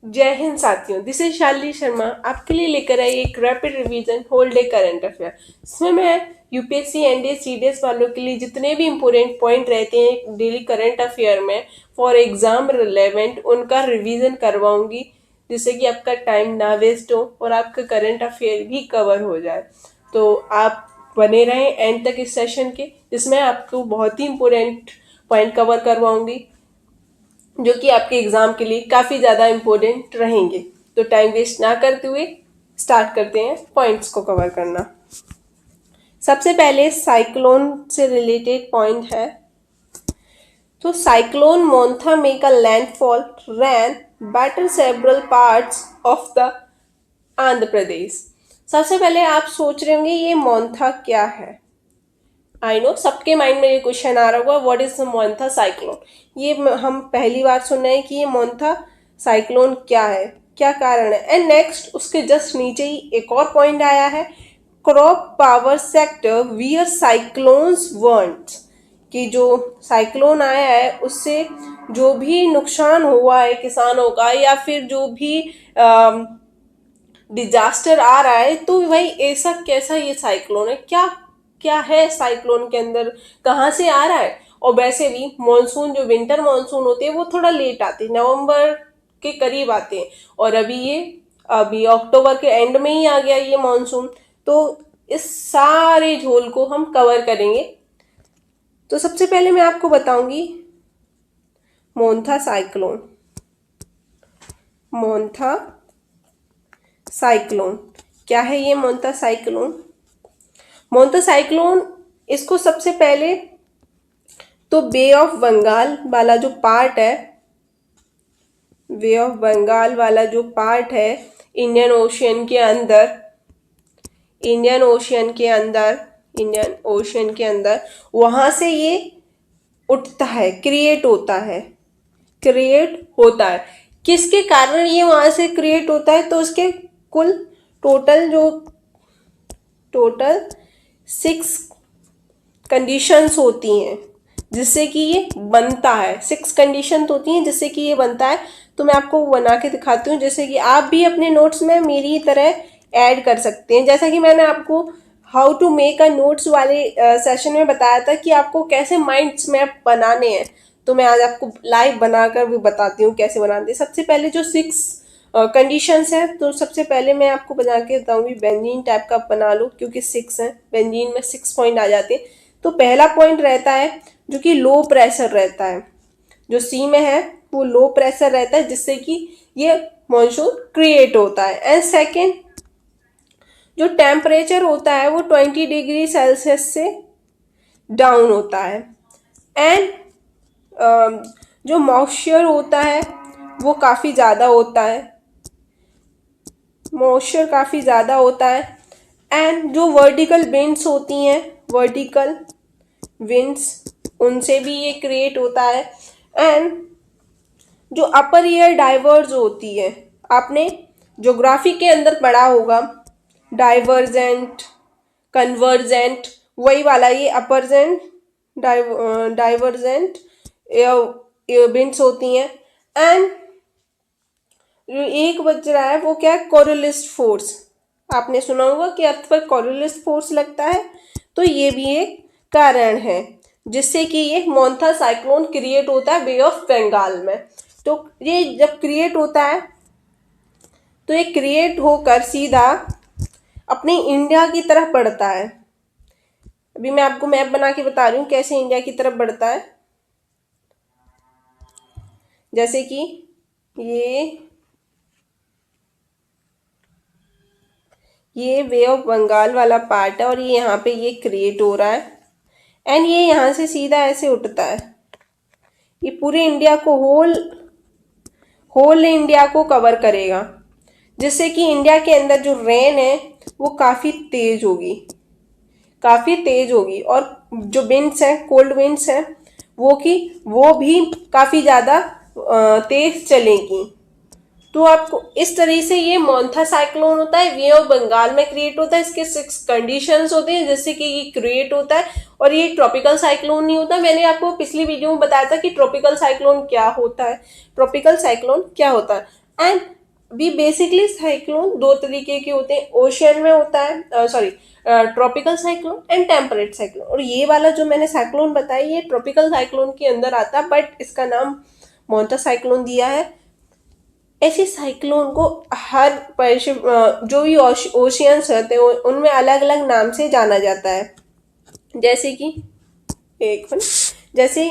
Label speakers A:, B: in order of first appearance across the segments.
A: जय हिंद साथियों, this is Shalini Sharma आपके लिए लेकर आई एक rapid revision whole day current affair. इसमें मैं यूपीएससी एनडीए सीडीएस वालों के लिए जितने भी इंपॉर्टेंट पॉइंट रहते हैं डेली करंट अफेयर में फॉर एग्जाम रिलेवेंट उनका रिवीजन करवाऊंगी, जिससे कि आपका टाइम ना वेस्ट हो और आपका करंट अफेयर भी कवर हो जाए। तो आप बने रहें एंड तक इस सेशन के, जिसमें आपको बहुत ही इंपॉर्टेंट पॉइंट कवर करवाऊंगी जो कि आपके एग्जाम के लिए काफ़ी ज़्यादा इम्पोर्टेंट रहेंगे। तो टाइम वेस्ट ना करते हुए स्टार्ट करते हैं पॉइंट्स को कवर करना। सबसे पहले साइक्लोन से रिलेटेड पॉइंट है। तो cyclone Montha make a landfall rain batter several parts of the Andhra Pradesh. सबसे पहले आप सोच रहे होंगे ये मोंथा क्या है। आई नो सबके माइंड में ये क्वेश्चन आ रहा होगा, व्हाट इज मोंथा साइक्लोन। ये हम पहली बार सुन रहे हैं कि ये मोंथा साइक्लोन क्या है, क्या कारण है। एंड नेक्स्ट उसके जस्ट नीचे ही एक और पॉइंट आया है, crop power sector wear cyclones weren't, कि जो साइक्लोन आया है उससे जो भी नुकसान हुआ है किसानों का या फिर जो भी डिजास्टर आ रहा है, तो भाई ऐसा कैसा ये साइक्लोन है, क्या क्या है साइक्लोन के अंदर, कहाँ से आ रहा है। और वैसे भी मॉनसून जो विंटर मॉनसून होते हैं वो थोड़ा लेट आते हैं, नवंबर के करीब आते हैं, और अभी अक्टूबर के एंड में ही आ गया ये मॉनसून। तो इस सारे झोल को हम कवर करेंगे। तो सबसे पहले मैं आपको बताऊंगी मोंथा साइक्लोन। मोंथा साइक्लोन क्या है ये मोंथा साइक्लोन। मोंथा साइक्लोन, इसको सबसे पहले तो बे ऑफ बंगाल वाला जो पार्ट है, बे ऑफ बंगाल वाला जो पार्ट है इंडियन ओशियन के अंदर, इंडियन ओशियन के अंदर, इंडियन ओशियन के अंदर वहां से ये उठता है, क्रिएट होता है, क्रिएट होता है। किसके कारण ये वहां से क्रिएट होता है, तो उसके कुल टोटल 6 कंडीशंस होती हैं जिससे कि ये बनता है। 6 कंडीशन होती हैं जिससे कि ये बनता है। तो मैं आपको बना के दिखाती हूँ, जैसे कि आप भी अपने नोट्स में मेरी तरह ऐड कर सकते हैं। जैसा कि मैंने आपको how to make a notes वाले सेशन में बताया था कि आपको कैसे माइंड्स मैप बनाने हैं, तो मैं आज आपको लाइव बनाकर भी बताती हूँ कैसे बनाते हैं। सबसे पहले जो 6 कंडीशंस है, तो सबसे पहले मैं आपको बना के बताऊंगी बेंजीन टाइप का बना लो, क्योंकि 6 है, बेंजीन में 6 पॉइंट आ जाते हैं। तो पहला पॉइंट रहता है जो कि लो प्रेशर रहता है, जो सी में है वो लो प्रेशर रहता है जिससे कि ये मॉनसून क्रिएट होता है। एंड सेकेंड, जो टेम्परेचर होता है वो 20 डिग्री सेल्सियस से डाउन होता है। एंड जो मॉइस्चर होता है वो काफ़ी ज़्यादा होता है, मॉइस्चर काफ़ी ज़्यादा होता है। एंड जो वर्टिकल विंड्स होती हैं, वर्टिकल विंड्स, उनसे भी ये क्रिएट होता है। एंड जो अपर ईयर डाइवर्ज होती है, आपने ज्योग्राफी के अंदर पढ़ा होगा, डाइवर्जेंट, कन्वर्जेंट, वही वाला ये अपरजेंट, डाइवर्जेंट विंड्स होती हैं। एंड जो एक बज रहा है वो क्या है, कोरियोलिस फोर्स। आपने सुना होगा कि अर्थ पर कोरियोलिस फोर्स लगता है, तो ये भी एक कारण है जिससे कि ये मोंथा साइक्लोन क्रिएट होता है बे ऑफ बंगाल में। तो ये जब क्रिएट होता है तो ये क्रिएट होकर सीधा अपनी इंडिया की तरफ बढ़ता है। अभी मैं आपको मैप बना के बता रही हूँ कैसे इंडिया की तरफ बढ़ता है। जैसे कि ये वे ऑफ बंगाल वाला पार्ट है और ये यहाँ पे ये क्रिएट हो रहा है। एंड ये यहाँ से सीधा ऐसे उठता है, ये पूरे इंडिया को होल इंडिया को कवर करेगा, जिससे कि इंडिया के अंदर जो रेन है वो काफ़ी तेज होगी, काफ़ी तेज होगी। और जो विंड्स हैं, कोल्ड विंड्स हैं, वो भी काफ़ी ज़्यादा तेज चलेगी। तो आपको इस तरह से ये मोंथा साइक्लोन होता है, वे ऑफ बंगाल में क्रिएट होता है। इसके 6 कंडीशंस होते हैं जिससे कि ये क्रिएट होता है। और ये ट्रॉपिकल साइक्लोन नहीं होता। मैंने आपको पिछली वीडियो में बताया था कि ट्रॉपिकल साइक्लोन क्या होता है। ट्रॉपिकल साइक्लोन क्या होता है, एंड भी बेसिकली साइक्लोन दो तरीके के होते हैं, ओशियन में होता है, sorry, tropical cyclone and temperate cyclone. और ये वाला जो मैंने साइक्लोन बताई ये ट्रॉपिकल साइक्लोन के अंदर आता है, बट इसका नाम मोंटा साइक्लोन दिया है। ऐसे साइक्लोन को हर जो भी ओशियंस रहते हैं उनमें अलग अलग नाम से जाना जाता है। जैसे कि एक मिनट, जैसे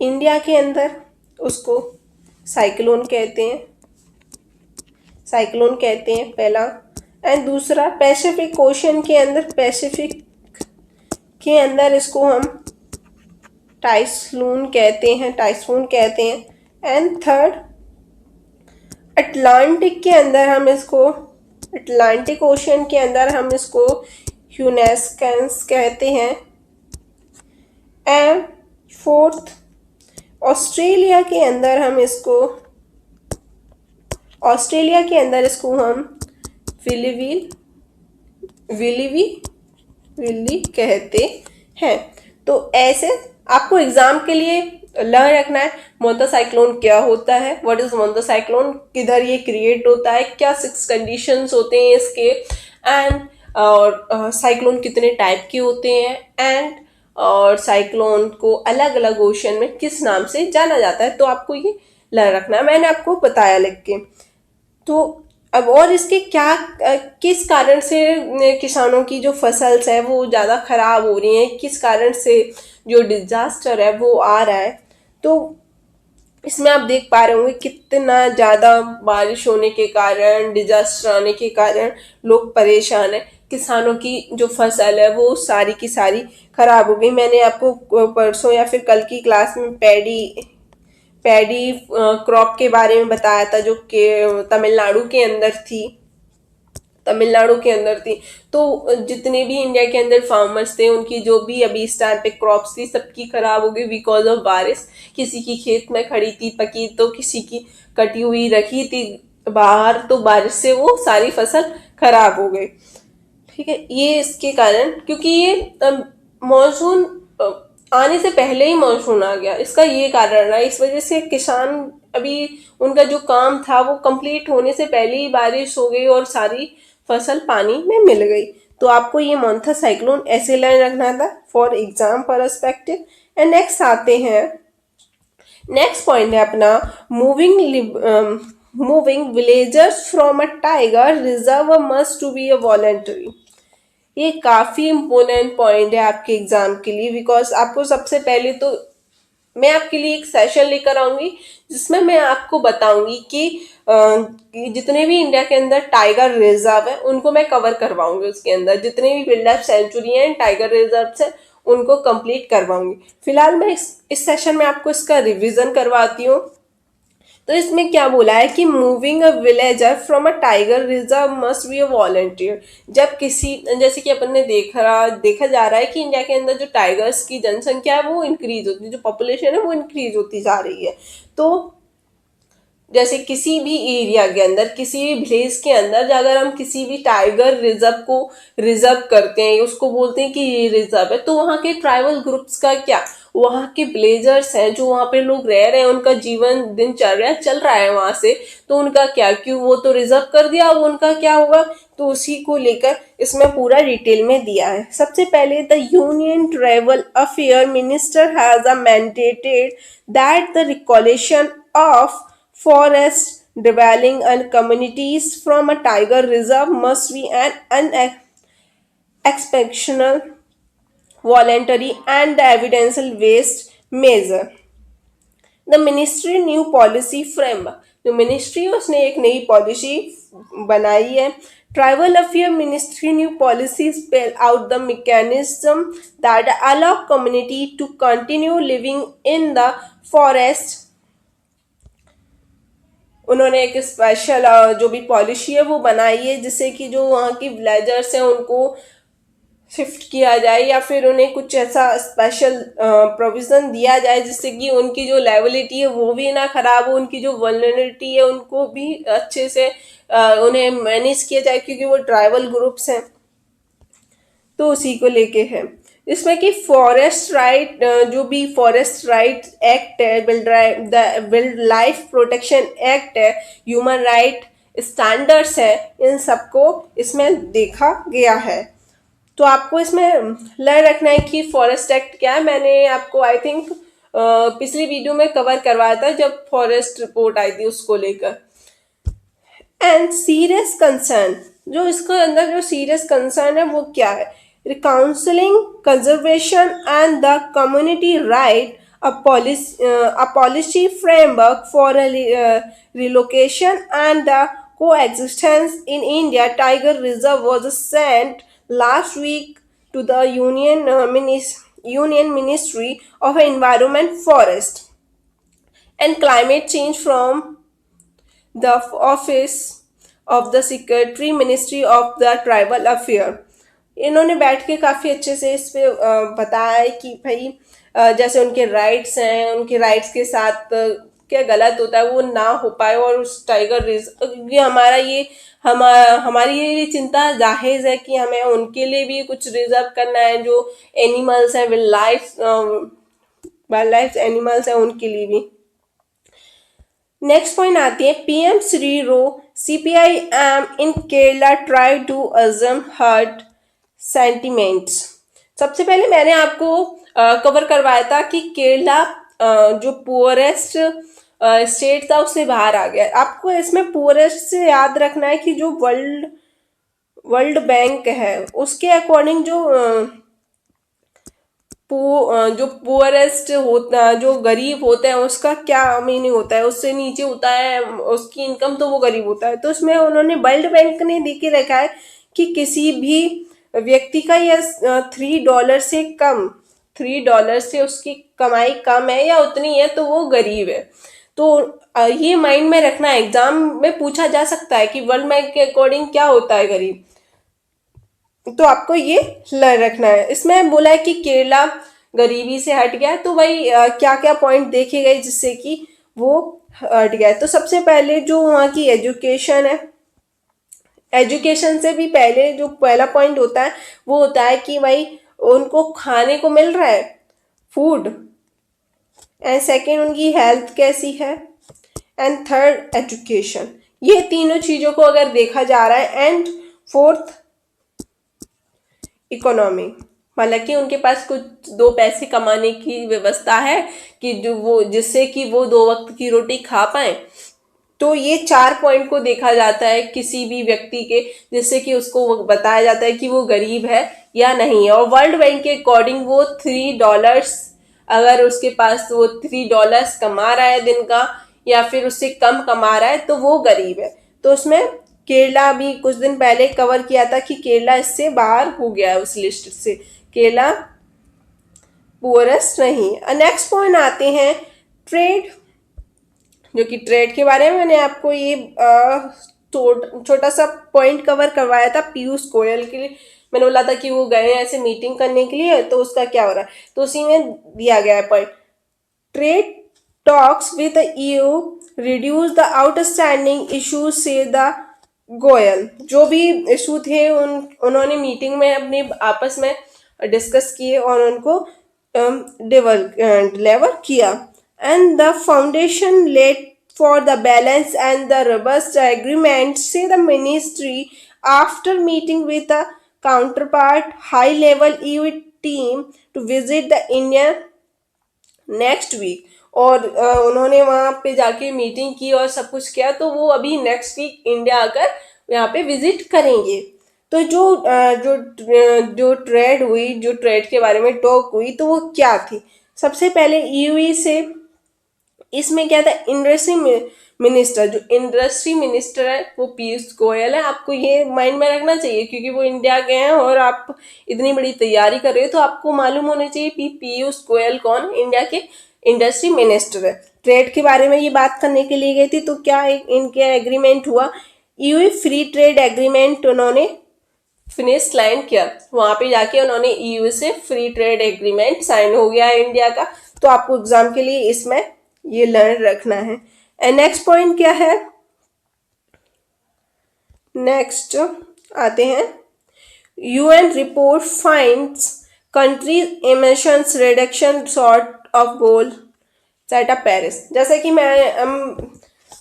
A: इंडिया के अंदर उसको साइक्लोन कहते हैं, साइक्लोन कहते हैं पहला। एंड दूसरा पैसिफिक ओशन के अंदर, पैसिफिक के अंदर इसको हम टाइफून कहते हैं, टाइफून कहते हैं। एंड थर्ड अटलांटिक के अंदर हम इसको, अटलांटिक ओशन के अंदर हम इसको ह्यूनेस्केंस कहते हैं। एंड फोर्थ ऑस्ट्रेलिया के अंदर हम इसको, ऑस्ट्रेलिया के अंदर इसको हम विली कहते हैं। तो ऐसे आपको एग्जाम के लिए लर्न रखना है मोंटा साइक्लोन क्या होता है, व्हाट इज मोंटा साइक्लोन, किधर ये क्रिएट होता है, क्या 6 कंडीशंस होते हैं इसके, एंड और साइक्लोन कितने टाइप के होते हैं, एंड और साइक्लोन को अलग अलग ओशन में किस नाम से जाना जाता है। तो आपको ये लर्न रखना है, मैंने आपको बताया लिख के। तो अब और इसके क्या किस कारण से किसानों की जो फसल्स है वो ज़्यादा खराब हो रही हैं, किस कारण से जो डिजास्टर है वो आ रहा है। तो इसमें आप देख पा रहे होंगे कितना ज़्यादा बारिश होने के कारण, डिजास्टर आने के कारण लोग परेशान हैं। किसानों की जो फसल है वो सारी की सारी खराब हो गई। मैंने आपको परसों या फिर कल की क्लास में पैडी क्रॉप के बारे में बताया था, जो कि तमिलनाडु के अंदर थी, तमिलनाडु के अंदर थी। तो जितने भी इंडिया के अंदर फार्मर्स थे उनकी जो भी अभी इस टाइम पे क्रॉप्स थी सबकी खराब हो गई बिकॉज ऑफ बारिश। किसी की खेत में खड़ी थी पकी, तो किसी की कटी हुई रखी थी बाहर, तो बारिश से वो सारी फसल खराब हो गई। ठीक है, ये इसके कारण, क्योंकि ये मॉनसून आने से पहले ही मॉनसून आ गया, इसका ये कारण रहा। इस वजह से किसान अभी उनका जो काम था वो कंप्लीट होने से पहले ही बारिश हो गई और सारी फसल पानी में मिल गई। तो आपको ये मोंथा साइक्लोन ऐसे लाइन रखना था for exam perspective. And next आते हैं, नेक्स्ट पॉइंट है अपना moving villagers from a tiger reserve must to be a voluntary. ये काफ़ी इम्पोर्टेंट पॉइंट है आपके एग्जाम के लिए, बिकॉज आपको सबसे पहले तो मैं आपके लिए एक सेशन लेकर आऊंगी जिसमें मैं आपको बताऊंगी कि जितने भी इंडिया के अंदर टाइगर रिजर्व है उनको मैं कवर करवाऊंगी, उसके अंदर जितने भी वाइल्ड लाइफ सेंचुरी हैं टाइगर रिजर्व है उनको कंप्लीट करवाऊंगी। फिलहाल मैं इस सेशन में आपको इसका रिवीजन करवाती हूँ। तो इसमें क्या बोला है कि moving a villager from a tiger reserve must be a volunteer. जब किसी, जैसे कि अपन ने देखा जा रहा है कि इंडिया के अंदर जो टाइगर्स की जनसंख्या है वो इंक्रीज होती है, जो पॉपुलेशन है वो इंक्रीज होती जा रही है। तो जैसे किसी भी एरिया के अंदर, किसी भी विलेज के अंदर अगर हम किसी भी टाइगर रिजर्व को रिजर्व करते हैं, उसको बोलते हैं कि ये रिजर्व है, तो वहाँ के ट्राइबल ग्रुप्स का क्या, वहाँ के विलेजर्स हैं जो वहाँ पे लोग रह रहे हैं, उनका जीवन दिनचर्या चल रहा है वहाँ से, तो उनका क्या, क्यों वो तो रिजर्व कर दिया, अब उनका क्या होगा। तो उसी को लेकर इसमें पूरा डिटेल में दिया है। सबसे पहले the union tribal affair minister has a mandated that the recollection of forest dwelling and communities from a tiger reserve must be an unexceptional, voluntary and the evidential based measure. The ministry new policy framework, जो ministry उसने एक नई policy बनाई है। Tribal affair ministry new policy spell out the mechanism that allow community to continue living in the forest। उन्होंने एक special जो भी पॉलिसी है वो बनाई है जिससे कि जो वहाँ की विलेजर्स हैं उनको शिफ्ट किया जाए या फिर उन्हें कुछ ऐसा स्पेशल प्रोविज़न दिया जाए जिससे कि उनकी जो लेवलिटी है वो भी ना ख़राब हो, उनकी जो वल्नरेबिलिटी है उनको भी अच्छे से उन्हें मैनेज किया जाए, क्योंकि वो ट्राइबल ग्रुप्स हैं। तो उसी को लेके है। इसमें कि फॉरेस्ट राइट, जो भी फॉरेस्ट राइट एक्ट है, वाइल्ड लाइफ प्रोटेक्शन एक्ट है, ह्यूमन राइट स्टैंडर्ड्स है, इन सबको इसमें देखा गया है। तो आपको इसमें लर्न रखना है कि फॉरेस्ट एक्ट क्या है। मैंने आपको आई थिंक पिछली वीडियो में कवर करवाया था जब फॉरेस्ट रिपोर्ट आई थी उसको लेकर। एंड सीरियस कंसर्न, जो इसके अंदर जो सीरियस कंसर्न है वो क्या है? Counselling conservation and the community right, a policy framework for relocation and the coexistence in India Tiger Reserve was sent last week to the Union Ministry of Environment, Forest and Climate Change from the office of the Secretary Ministry of the Tribal Affair। इन्होंने बैठ के काफ़ी अच्छे से इस पे बताया है कि भाई जैसे उनके राइट्स हैं, उनके राइट्स के साथ क्या गलत होता है वो ना हो पाए, और उस टाइगर रिजर्व ये हमारी ये चिंता जाहिर है कि हमें उनके लिए भी कुछ रिजर्व करना है, जो एनिमल्स हैं, वाइल्ड लाइफ एनिमल्स हैं, उनके लिए भी। नेक्स्ट पॉइंट आती है PM Shri row CPIM in Kerala try to assuage hurt sentiments. सबसे पहले मैंने आपको कवर करवाया था कि केरला जो पुअरेस्ट स्टेट था उससे बाहर आ गया। आपको इसमें पुअरेस्ट से याद रखना है कि जो वर्ल्ड बैंक है उसके अकॉर्डिंग जो पुअरेस्ट होता, जो गरीब होते हैं उसका क्या मीनिंग होता है, उससे नीचे होता है उसकी इनकम, तो वो गरीब होता है। तो उसमें उन्होंने वर्ल्ड बैंक ने देख के रखा है कि किसी भी व्यक्ति का या $3 से कम, $3 से उसकी कमाई कम है या उतनी है तो वो गरीब है। तो ये माइंड में रखना, एग्जाम में पूछा जा सकता है कि वर्ल्ड बैंक के अकॉर्डिंग क्या होता है गरीब, तो आपको ये लर्न रखना है। इसमें बोला है कि केरला गरीबी से हट गया, तो भाई क्या क्या पॉइंट देखे गए जिससे कि वो हट गया। तो सबसे पहले जो वहाँ की एजुकेशन है, एजुकेशन से भी पहले जो पहला पॉइंट होता है वो होता है कि भाई उनको खाने को मिल रहा है, फूड, एंड सेकेंड उनकी हेल्थ कैसी है, एंड थर्ड एजुकेशन। ये तीनों चीज़ों को अगर देखा जा रहा है, एंड फोर्थ इकोनॉमी, हालांकि उनके पास कुछ दो पैसे कमाने की व्यवस्था है कि जिससे कि वो 2 वक्त की रोटी खा पाए। तो ये 4 पॉइंट को देखा जाता है किसी भी व्यक्ति के, जिससे कि उसको बताया जाता है कि वो गरीब है या नहीं है। और वर्ल्ड बैंक के अकॉर्डिंग वो $3, अगर उसके पास वो $3 कमा रहा है दिन का या फिर उससे कम कमा रहा है तो वो गरीब है। तो उसमें केरला भी कुछ दिन पहले कवर किया था कि केरला इससे बाहर हो गया है उस लिस्ट से, केरला पुअरेस्ट नहीं। नेक्स्ट पॉइंट आते हैं ट्रेड, जो कि ट्रेड के बारे में मैंने आपको ये छोटा सा पॉइंट कवर करवाया था पीयूष गोयल के लिए। मैंने बोला था कि वो गए ऐसे मीटिंग करने के लिए, तो उसका क्या हो रहा है, तो उसी में दिया गया है point. Trade talks with EU reduce the outstanding issues से द गोयल। जो भी इशू थे उन्होंने मीटिंग में अपने आपस में डिस्कस किए और उनको डिलीवर किया। And the foundation laid for the balance and the robust agreement, say the ministry, after meeting with the counterpart high-level EU team to visit the India next week। और उन्होंने वहाँ पे जाके मीटिंग की और सब कुछ किया, तो वो अभी नेक्स्ट वीक इंडिया आकर यहाँ पे विजिट करेंगे। तो जो ट्रेड हुई, जो ट्रेड के बारे में टॉक हुई, तो वो क्या थी? सबसे पहले EU से इसमें क्या था, इंडस्ट्री मिनिस्टर, जो इंडस्ट्री मिनिस्टर है वो पीयूष गोयल है। आपको ये माइंड में रखना चाहिए क्योंकि वो इंडिया गए हैं और आप इतनी बड़ी तैयारी कर रहे हो, तो आपको मालूम होना चाहिए पीयूष गोयल कौन, इंडिया के इंडस्ट्री मिनिस्टर है। ट्रेड के बारे में ये बात करने के लिए गई थी, तो क्या इनके एग्रीमेंट हुआ, EU फ्री ट्रेड एग्रीमेंट उन्होंने फिनिश लाइन किया। वहां पे जाके उन्होंने EU से फ्री ट्रेड एग्रीमेंट साइन हो गया है इंडिया का। तो आपको एग्जाम के लिए इसमें ये लर्न रखना है। एंड नेक्स्ट पॉइंट क्या है, नेक्स्ट आते हैं UN report finds countries emissions reduction sort of goal set up Paris. जैसे कि मैं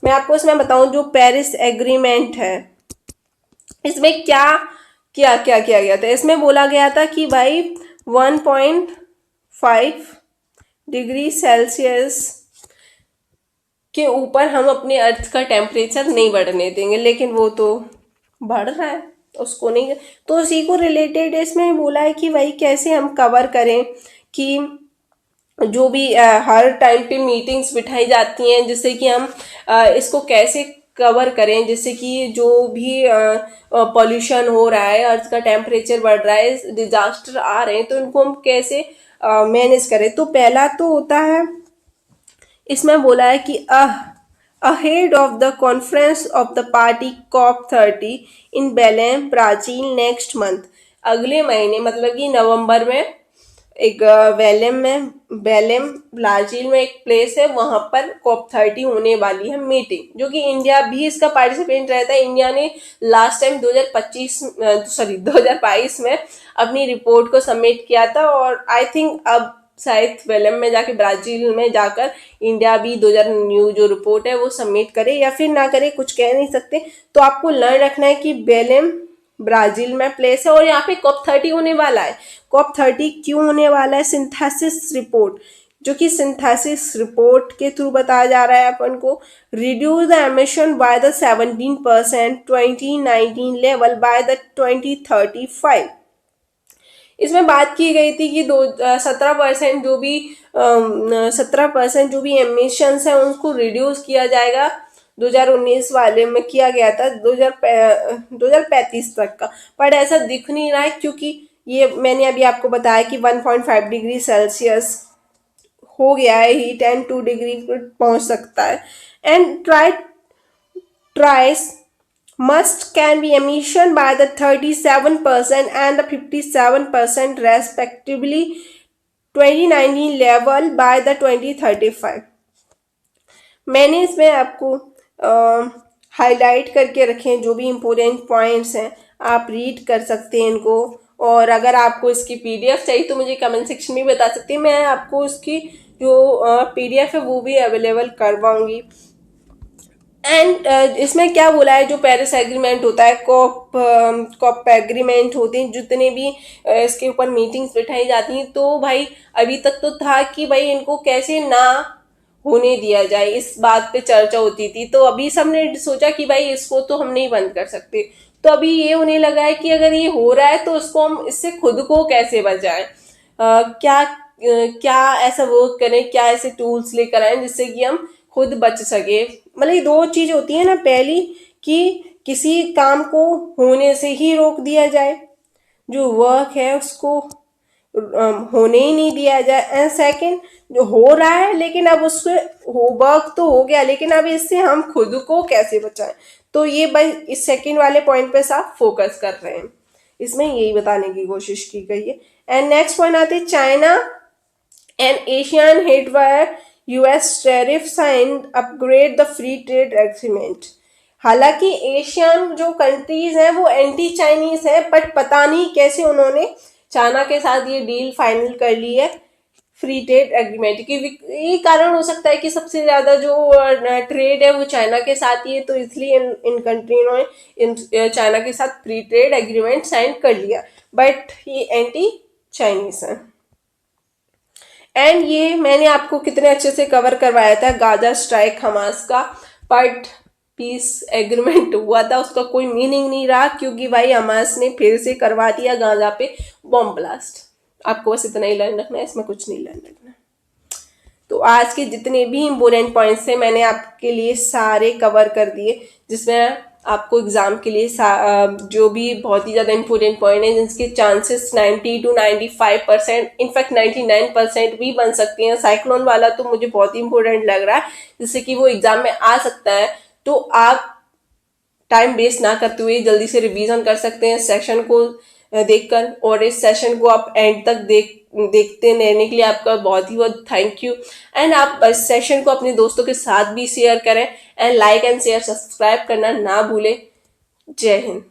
A: आपको इसमें बताऊं, जो पेरिस एग्रीमेंट है इसमें क्या किया गया था। इसमें बोला गया था कि भाई 1.5 डिग्री सेल्सियस के ऊपर हम अपने अर्थ का टेम्परेचर नहीं बढ़ने देंगे, लेकिन वो तो बढ़ रहा है, उसको नहीं। तो उसी को रिलेटेड इसमें बोला है कि भाई कैसे हम कवर करें कि जो भी हर टाइम पे मीटिंग्स बिठाई जाती हैं, जिससे कि हम इसको कैसे कवर करें, जिससे कि जो भी पॉल्यूशन हो रहा है, अर्थ का टेम्परेचर बढ़ रहा है, डिजास्टर आ रहे हैं, तो इनको हम कैसे मैनेज करें। तो पहला तो होता है, इसमें बोला है कि ahead of the conference of the party COP30 in Belém, Brazil next month. अगले महीने मतलब कि नवंबर में एक बेलेम ब्राजील में एक प्लेस है, वहां पर COP30 होने वाली है मीटिंग, जो कि इंडिया भी इसका पार्टिसिपेंट रहता है। इंडिया ने लास्ट टाइम 2022 में अपनी रिपोर्ट को सबमिट किया था, और आई थिंक अब शायद बेलेम में जाके, ब्राजील में जाकर इंडिया भी 2000 न्यू जो रिपोर्ट है वो सबमिट करे या फिर ना करे, कुछ कह नहीं सकते। तो आपको लर्न रखना है कि बेलेम ब्राजील में प्लेस है और यहाँ पे COP30 होने वाला है। COP30 क्यों होने वाला है? सिंथेसिस रिपोर्ट, जो कि सिंथेसिस रिपोर्ट के थ्रू बताया जा रहा है अपन को, reduce the emission by the 17% 2019 level by the 2035। इसमें बात की गई थी कि 17% जो भी एमिशंस हैं उनको रिड्यूस किया जाएगा। 2019 वाले में किया गया था 2035 तक का, पर ऐसा दिख नहीं रहा है, क्योंकि ये मैंने अभी आपको बताया कि 1.5 डिग्री सेल्सियस हो गया है हीट, एंड 2 डिग्री पहुंच सकता है। And ट्राइस must can be emission by the 37% and the 57% respectively 2019 level by the 2035। मैंने इसमें आपको हाईलाइट करके रखे हैं जो भी इम्पोर्टेंट पॉइंट्स हैं, आप रीड कर सकते हैं इनको। और अगर आपको इसकी PDF चाहिए तो मुझे कमेंट सेक्शन में बता सकते हैं, मैं आपको उसकी जो PDF है वो भी अवेलेबल करवाऊंगी। एंड इसमें क्या बोला है, जो पेरिस एग्रीमेंट होता है, कॉप एग्रीमेंट होते हैं, जितने भी इसके ऊपर मीटिंग्स बिठाई जाती हैं, तो भाई अभी तक तो था कि भाई इनको कैसे ना होने दिया जाए, इस बात पे चर्चा होती थी। तो अभी सबने सोचा कि भाई इसको तो हम नहीं बंद कर सकते, तो अभी ये होने लगा है कि अगर ये हो रहा है तो उसको हम इससे खुद को कैसे बचाएं, क्या ऐसा वर्क करें, क्या ऐसे टूल्स लेकर आए जिससे कि हम खुद बच सके। मतलब ये दो चीज होती है ना, पहली कि किसी काम को होने से ही रोक दिया जाए, जो वर्क है उसको होने ही नहीं दिया जाए, एंड सेकंड जो हो रहा है लेकिन अब उसके वर्क तो हो गया, लेकिन अब इससे हम खुद को कैसे बचाएं। तो ये भाई इस सेकंड वाले पॉइंट पे साफ फोकस कर रहे हैं, इसमें यही बताने की कोशिश की गई है। एंड नेक्स्ट पॉइंट आते हैं, China and Asian hit by US tariffs and upgrade the free trade agreement। हालांकि एशियन जो कंट्रीज हैं वो एंटी चाइनीज है, बट पता नहीं कैसे उन्होंने चाइना के साथ ये डील फाइनल कर ली है फ्री ट्रेड एग्रीमेंट की। ये कारण हो सकता है कि सबसे ज्यादा जो ट्रेड है वो चाइना के साथ ही है, तो इसलिए इन कंट्रियों ने चाइना के साथ फ्री ट्रेड एग्रीमेंट साइन कर लिया, बट ये एंटी चाइनीज है। एंड ये मैंने आपको कितने अच्छे से कवर करवाया था गाजा स्ट्राइक हमास का, बट पीस एग्रीमेंट हुआ था उसका कोई मीनिंग नहीं रहा, क्योंकि भाई हमास ने फिर से करवा दिया गाजा पे बॉम्ब ब्लास्ट। आपको बस इतना ही लर्न रखना है, इसमें कुछ नहीं लर्न रखना। तो आज के जितने भी इम्पोर्टेंट पॉइंट्स थे मैंने आपके लिए सारे कवर कर दिए, जिसमें आपको एग्जाम के लिए जो भी बहुत ही ज़्यादा इंपॉर्टेंट पॉइंट है जिसके चांसेस 90 to 95%, इनफैक्ट 99% भी बन सकते हैं। साइक्लोन वाला तो मुझे बहुत ही इंपॉर्टेंट लग रहा है, जिससे कि वो एग्जाम में आ सकता है। तो आप टाइम वेस्ट ना करते हुए जल्दी से रिवीजन कर सकते हैं सेशन को देखकर, और इस सेशन को आप एंड तक देखते रहने के लिए आपका बहुत ही बहुत थैंक यू। एंड आप इस सेशन को अपने दोस्तों के साथ भी शेयर करें, and like and share subscribe करना ना भूलें। जय हिंद।